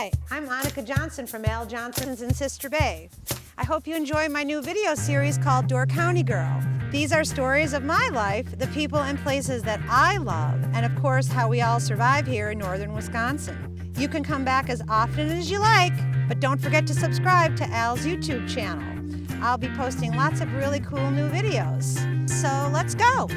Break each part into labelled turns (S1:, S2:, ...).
S1: Hi, I'm Annika Johnson from Al Johnson's in Sister Bay. I hope you enjoy my new video series called Door County Girl. These are stories of my life, the people and places that I love, and of course how we all survive here in northern Wisconsin. You can come back as often as you like, but don't forget to subscribe to Al's YouTube channel. I'll be posting lots of really cool new videos. So let's go!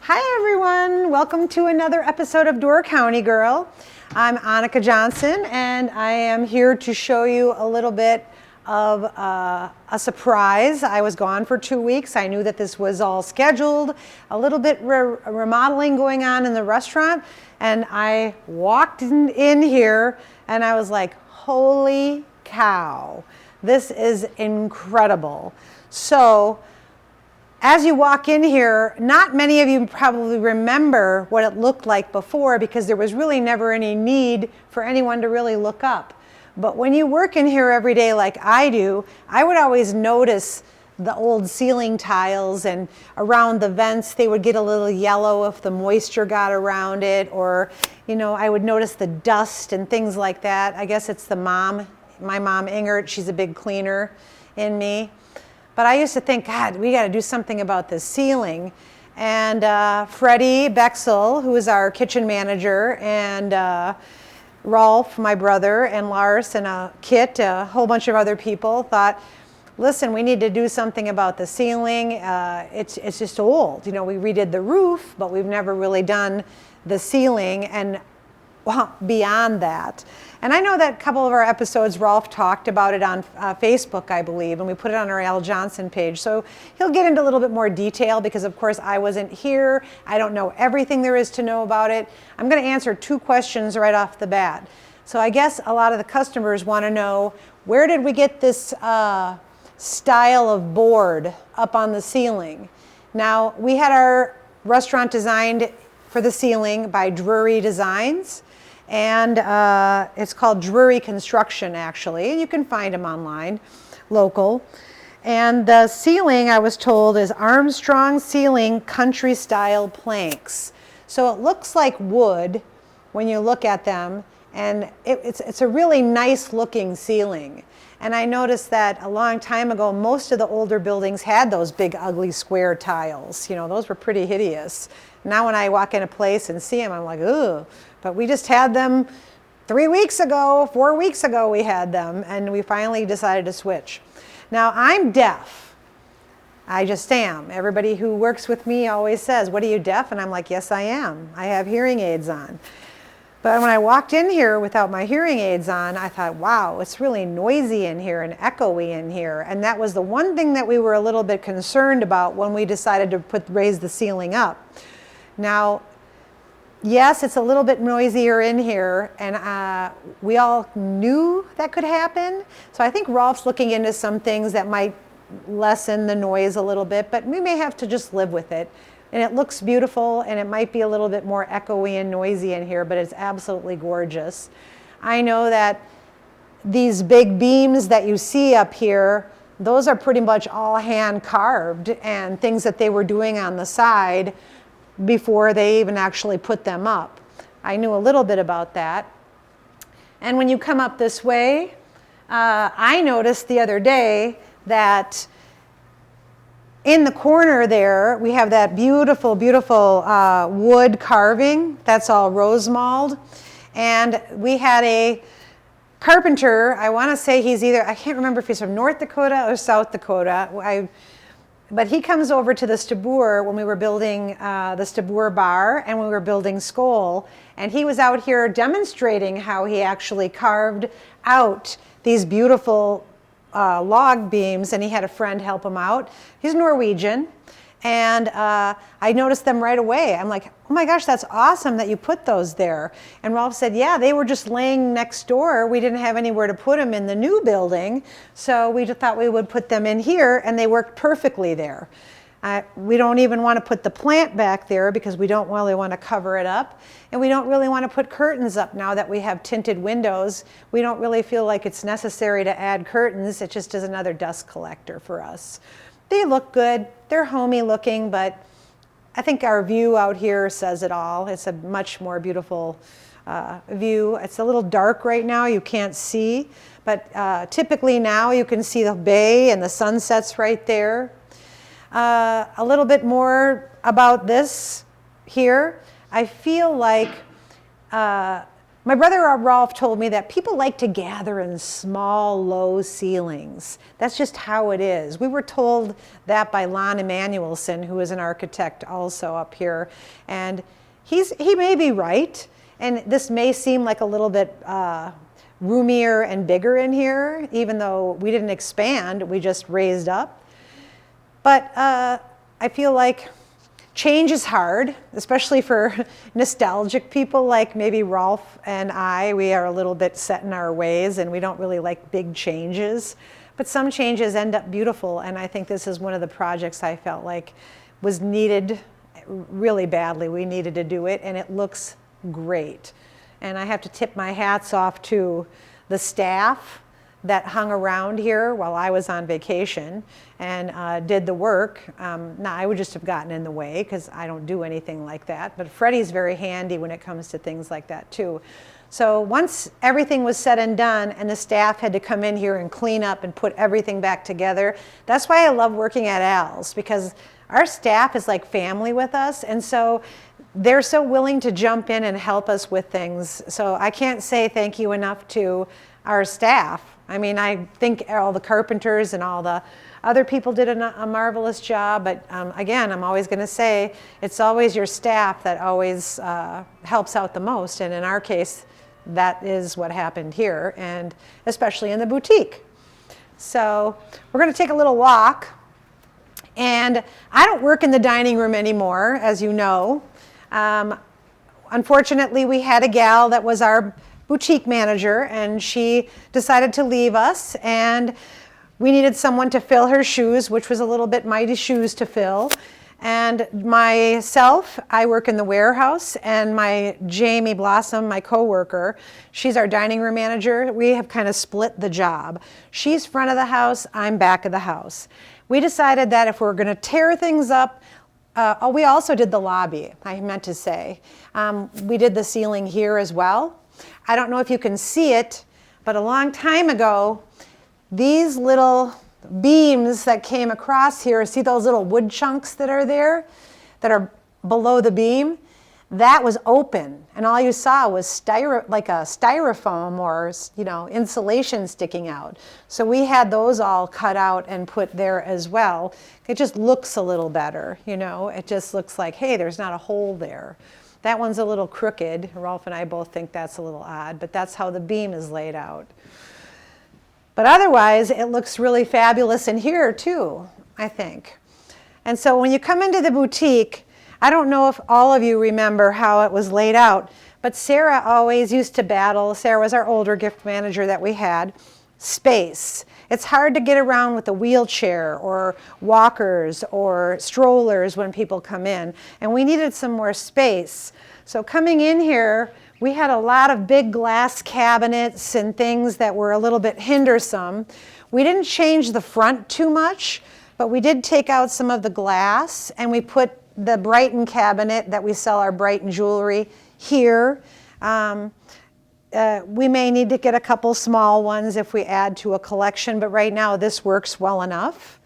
S1: Hi everyone, welcome to another episode of Door County Girl. I'm Annika Johnson and I am here to show you a little bit of a surprise. I was gone for 2 weeks. I knew that this was all scheduled, a little bit remodeling going on in the restaurant, and I walked in here and I was like, holy cow, this is incredible. So as you walk in here, not many of you probably remember what it looked like before because there was really never any need for anyone to really look up. But when you work in here every day like I do, I would always notice the old ceiling tiles, and around the vents they would get a little yellow if the moisture got around it, or I would notice the dust and things like that. I guess it's my mom Ingert, she's a big cleaner in me. But I used to think, God, we got to do something about this ceiling. And Freddie Bexel, who is our kitchen manager, and Rolf, my brother, and Lars, and Kit, a whole bunch of other people thought, listen, we need to do something about the ceiling. It's just old. We redid the roof, but we've never really done the ceiling and beyond that. And I know that a couple of our episodes, Rolf talked about it on Facebook, I believe, and we put it on our Al Johnson page. So he'll get into a little bit more detail because, of course, I wasn't here. I don't know everything there is to know about it. I'm going to answer 2 questions right off the bat. So I guess a lot of the customers want to know, where did we get this style of board up on the ceiling? Now, we had our restaurant designed for the ceiling by Drury Designs. And it's called Drury Construction, actually, and you can find them online, local. And the ceiling, I was told, is Armstrong Ceiling Country Style Planks. So it looks like wood when you look at them, and it's a really nice looking ceiling. And I noticed that a long time ago, most of the older buildings had those big ugly square tiles. Those were pretty hideous. Now when I walk in a place and see them, I'm like, ugh. But we just had them 3 weeks ago, 4 weeks ago we had them, and we finally decided to switch. Now I'm deaf. I just am. Everybody who works with me always says, what, are you deaf? And I'm like, yes, I am. I have hearing aids on. But when I walked in here without my hearing aids on, I thought, wow, it's really noisy in here and echoey in here. And that was the one thing that we were a little bit concerned about when we decided to raise the ceiling up. Now, yes, it's a little bit noisier in here, and we all knew that could happen. So I think Rolf's looking into some things that might lessen the noise a little bit, but we may have to just live with it. And it looks beautiful, and it might be a little bit more echoey and noisy in here, but it's absolutely gorgeous. I know that these big beams that you see up here, those are pretty much all hand carved and things that they were doing on the side before they even actually put them up. I knew a little bit about that. And when you come up this way, I noticed the other day that in the corner there, we have that beautiful, beautiful wood carving. That's all rose mauled. And we had a carpenter, I want to say he's either, I can't remember if he's from North Dakota or South Dakota. But he comes over to the Stabur when we were building the Stabur bar and when we were building Skol. And he was out here demonstrating how he actually carved out these beautiful log beams, and he had a friend help him out. He's Norwegian. And I noticed them right away. I'm like, oh my gosh, that's awesome that you put those there. And Rolf said, yeah, they were just laying next door. We didn't have anywhere to put them in the new building. So we just thought we would put them in here, and they worked perfectly there. We don't even want to put the plant back there because we don't really want to cover it up. And we don't really want to put curtains up now that we have tinted windows. We don't really feel like it's necessary to add curtains. It just is another dust collector for us. They look good. They're homey looking, but I think our view out here says it all. It's a much more beautiful view. It's a little dark right now. You can't see. But typically now you can see the bay and the sunsets right there. A little bit more about this here. I feel like my brother Rolf told me that people like to gather in small, low ceilings. That's just how it is. We were told that by Lon Emanuelson, who is an architect also up here. And he may be right. And this may seem like a little bit roomier and bigger in here, even though we didn't expand, we just raised up. But I feel like change is hard, especially for nostalgic people like maybe Rolf and I. We are a little bit set in our ways and we don't really like big changes. But some changes end up beautiful, and I think this is one of the projects I felt like was needed really badly. We needed to do it, and it looks great. And I have to tip my hats off to the staff that hung around here while I was on vacation and did the work. Now, I would just have gotten in the way because I don't do anything like that, but Freddie's very handy when it comes to things like that too. So once everything was said and done and the staff had to come in here and clean up and put everything back together, that's why I love working at Al's, because our staff is like family with us, and so they're so willing to jump in and help us with things. So I can't say thank you enough to our staff. I mean, I think all the carpenters and all the other people did a marvelous job, but again, I'm always going to say it's always your staff that always helps out the most, and in our case, that is what happened here, and especially in the boutique. So we're going to take a little walk, and I don't work in the dining room anymore, as you know. Unfortunately, we had a gal that was our boutique manager, and she decided to leave us, and we needed someone to fill her shoes, which was a little bit mighty shoes to fill. And myself, I work in the warehouse, and my Jamie Blossom, my coworker, she's our dining room manager. We have kind of split the job. She's front of the house, I'm back of the house. We decided that if we're going to tear things up, we also did the lobby, I meant to say. We did the ceiling here as well. I don't know if you can see it, but a long time ago, these little beams that came across here, see those little wood chunks that are there, that are below the beam? That was open, and all you saw was like a styrofoam or, you know, insulation sticking out. So we had those all cut out and put there as well. It just looks a little better, you know. It just looks like, hey, there's not a hole there. That one's a little crooked. Rolf and I both think that's a little odd, but that's how the beam is laid out. But otherwise, it looks really fabulous in here too, I think. And so when you come into the boutique, I don't know if all of you remember how it was laid out, but Sarah always used to battle. Sarah was our older gift manager that we had. Space. It's hard to get around with a wheelchair or walkers or strollers when people come in, and we needed some more space. So coming in here, we had a lot of big glass cabinets and things that were a little bit hindersome. We didn't change the front too much, but we did take out some of the glass, and we put the Brighton cabinet that we sell our Brighton jewelry here. We may need to get a couple small ones if we add to a collection, but right now this works well enough.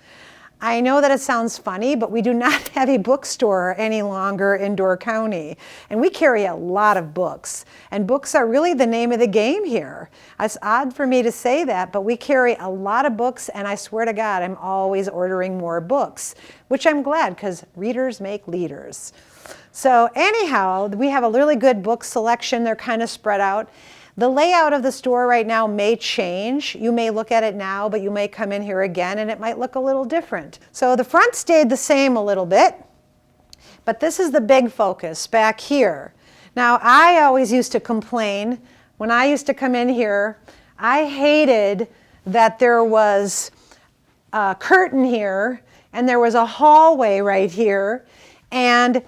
S1: I know that it sounds funny, but we do not have a bookstore any longer in Door County, and we carry a lot of books, and books are really the name of the game here. It's odd for me to say that, but we carry a lot of books, and I swear to God, I'm always ordering more books, which I'm glad, because readers make leaders. So anyhow, we have a really good book selection. They're kind of spread out. The layout of the store right now may change. You may look at it now, but you may come in here again and it might look a little different. So the front stayed the same a little bit, but this is the big focus back here. Now, I always used to complain when I used to come in here. I hated that there was a curtain here and there was a hallway right here, and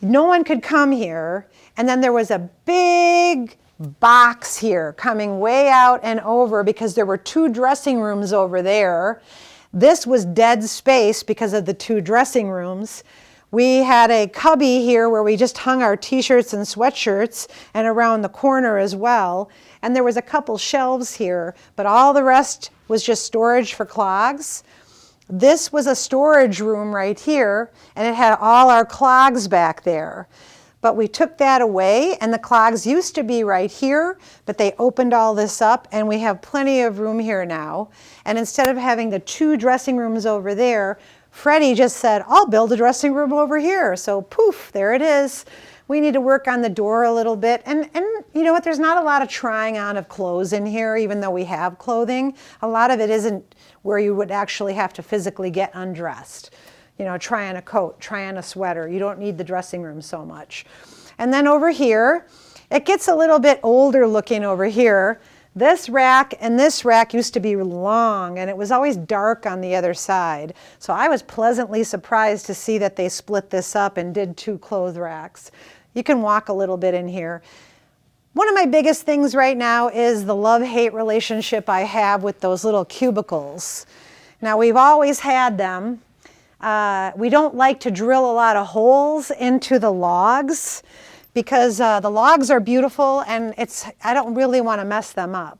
S1: no one could come here. And then there was a big box here coming way out and over because there were 2 dressing rooms over there. This was dead space because of the 2 dressing rooms. We had a cubby here where we just hung our t-shirts and sweatshirts, and around the corner as well. And there was a couple shelves here, but all the rest was just storage for clogs. This was a storage room right here, and it had all our clogs back there. But we took that away, and the clogs used to be right here, but they opened all this up, and we have plenty of room here now. And instead of having the 2 dressing rooms over there, Freddie just said, I'll build a dressing room over here. So poof, there it is. We need to work on the door a little bit. And you know what, there's not a lot of trying on of clothes in here, even though we have clothing. A lot of it isn't where you would actually have to physically get undressed. You know, try on a coat, try on a sweater. You don't need the dressing room so much. And then over here, it gets a little bit older looking over here. This rack and this rack used to be long, and it was always dark on the other side. So I was pleasantly surprised to see that they split this up and did 2 clothes racks. You can walk a little bit in here. One of my biggest things right now is the love-hate relationship I have with those little cubicles. Now, we've always had them. We don't like to drill a lot of holes into the logs because the logs are beautiful, and I don't really want to mess them up.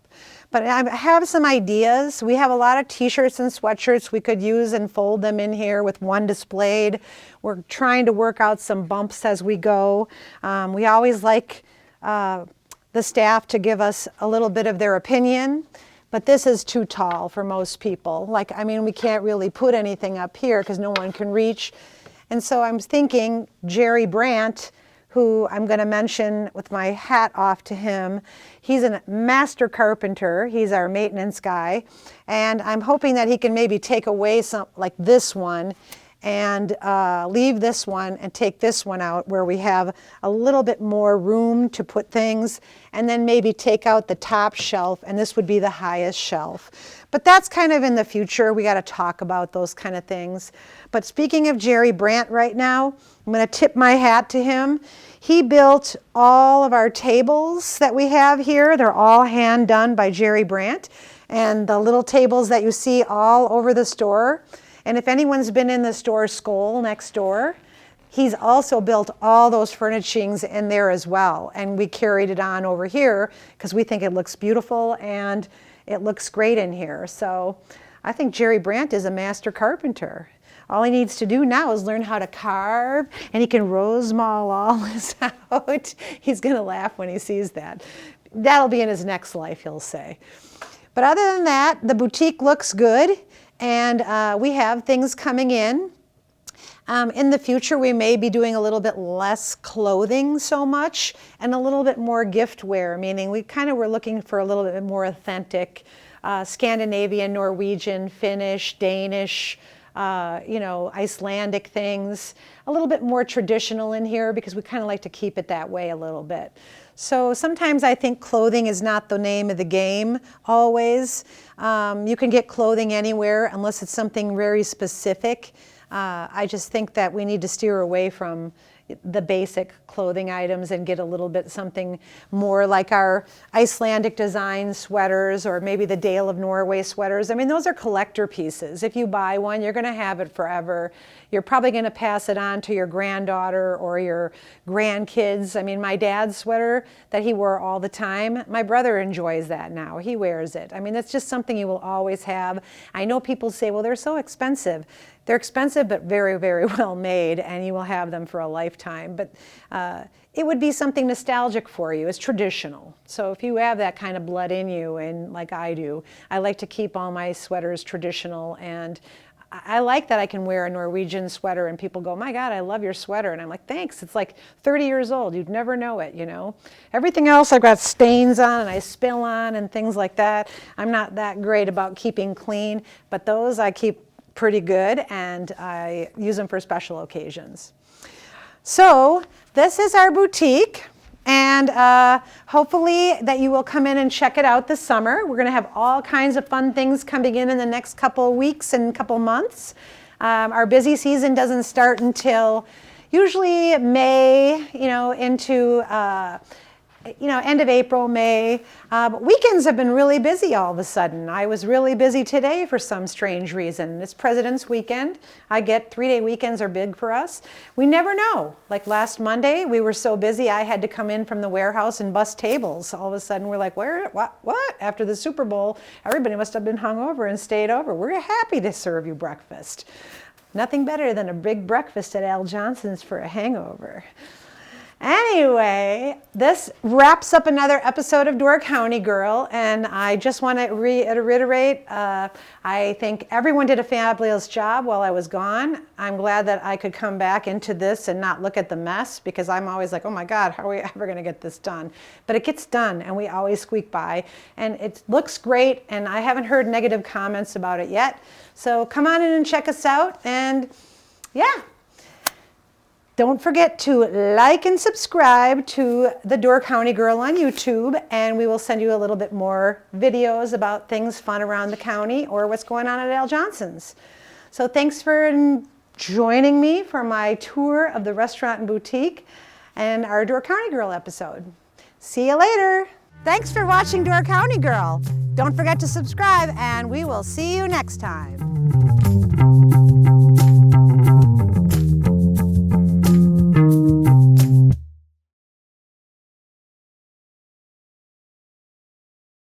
S1: But I have some ideas. We have a lot of t-shirts and sweatshirts we could use and fold them in here with one displayed. We're trying to work out some bumps as we go. We always like the staff to give us a little bit of their opinion, but this is too tall for most people. Like, I mean, we can't really put anything up here because no one can reach. And so I'm thinking Jerry Brandt, who I'm going to mention with my hat off to him. He's a master carpenter. He's our maintenance guy. And I'm hoping that he can maybe take away some, like this one, and leave this one and take this one out where we have a little bit more room to put things, and then maybe take out the top shelf, and this would be the highest shelf. But that's kind of in the future. We got to talk about those kind of things. But speaking of Jerry Brandt right now, I'm going to tip my hat to him. He built all of our tables that we have here. They're all hand done by Jerry Brandt, and the little tables that you see all over the store. And if anyone's been in the store Skoll next door, he's also built all those furnishings in there as well. And we carried it on over here because we think it looks beautiful and it looks great in here. So I think Jerry Brandt is a master carpenter. All he needs to do now is learn how to carve, and he can rosemall all this out. He's going to laugh when he sees that. That'll be in his next life, he'll say. But other than that, the boutique looks good. And we have things coming in. In the future, we may be doing a little bit less clothing so much and a little bit more giftware, meaning we kind of were looking for a little bit more authentic Scandinavian, Norwegian, Finnish, Danish, you know, Icelandic things, a little bit more traditional in here because we kind of like to keep it that way a little bit. So sometimes I think clothing is not the name of the game always. You can get clothing anywhere unless it's something very specific. I just think that we need to steer away from the basic clothing items and get a little bit something more like our Icelandic design sweaters, or maybe the Dale of Norway sweaters. I mean, those are collector pieces. If you buy one, you're going to have it forever. You're probably going to pass it on to your granddaughter or your grandkids. I mean, my dad's sweater that he wore all the time, my brother enjoys that now. He wears it. I mean, that's just something you will always have. I know people say, well, they're so expensive. They're expensive, but very, very well made, and you will have them for a lifetime. But it would be something nostalgic for you. It's traditional. So if you have that kind of blood in you, and like I do, I like to keep all my sweaters traditional, and I like that I can wear a Norwegian sweater and people go, my God, I love your sweater. And I'm like, thanks. It's like 30 years old. You'd never know it, you know. Everything else I've got stains on and I spill on and things like that. I'm not that great about keeping clean, but those I keep pretty good, and I use them for special occasions. So this is our boutique, and hopefully that you will come in and check it out this summer. We're going to have all kinds of fun things coming in the next couple of weeks and couple months. Our busy season doesn't start until usually May, into end of April, May. But weekends have been really busy all of a sudden. I was really busy today for some strange reason. It's President's Weekend. I get 3-day weekends are big for us. We never know. Like last Monday, we were so busy I had to come in from the warehouse and bus tables. All of a sudden we're like, what? After the Super Bowl, everybody must have been hungover and stayed over. We're happy to serve you breakfast. Nothing better than a big breakfast at Al Johnson's for a hangover. Anyway, this wraps up another episode of Door County Girl, and I just want to reiterate, I think everyone did a fabulous job while I was gone. I'm glad that I could come back into this and not look at the mess, because I'm always like, oh my God, how are we ever going to get this done? But it gets done, and we always squeak by, and it looks great, and I haven't heard negative comments about it yet. So come on in and check us out, and yeah. Don't forget to like and subscribe to the Door County Girl on YouTube, and we will send you a little bit more videos about things fun around the county or what's going on at Al Johnson's. So thanks for joining me for my tour of the restaurant and boutique and our Door County Girl episode. See you later. Thanks for watching Door County Girl. Don't forget to subscribe, and we will see you next time.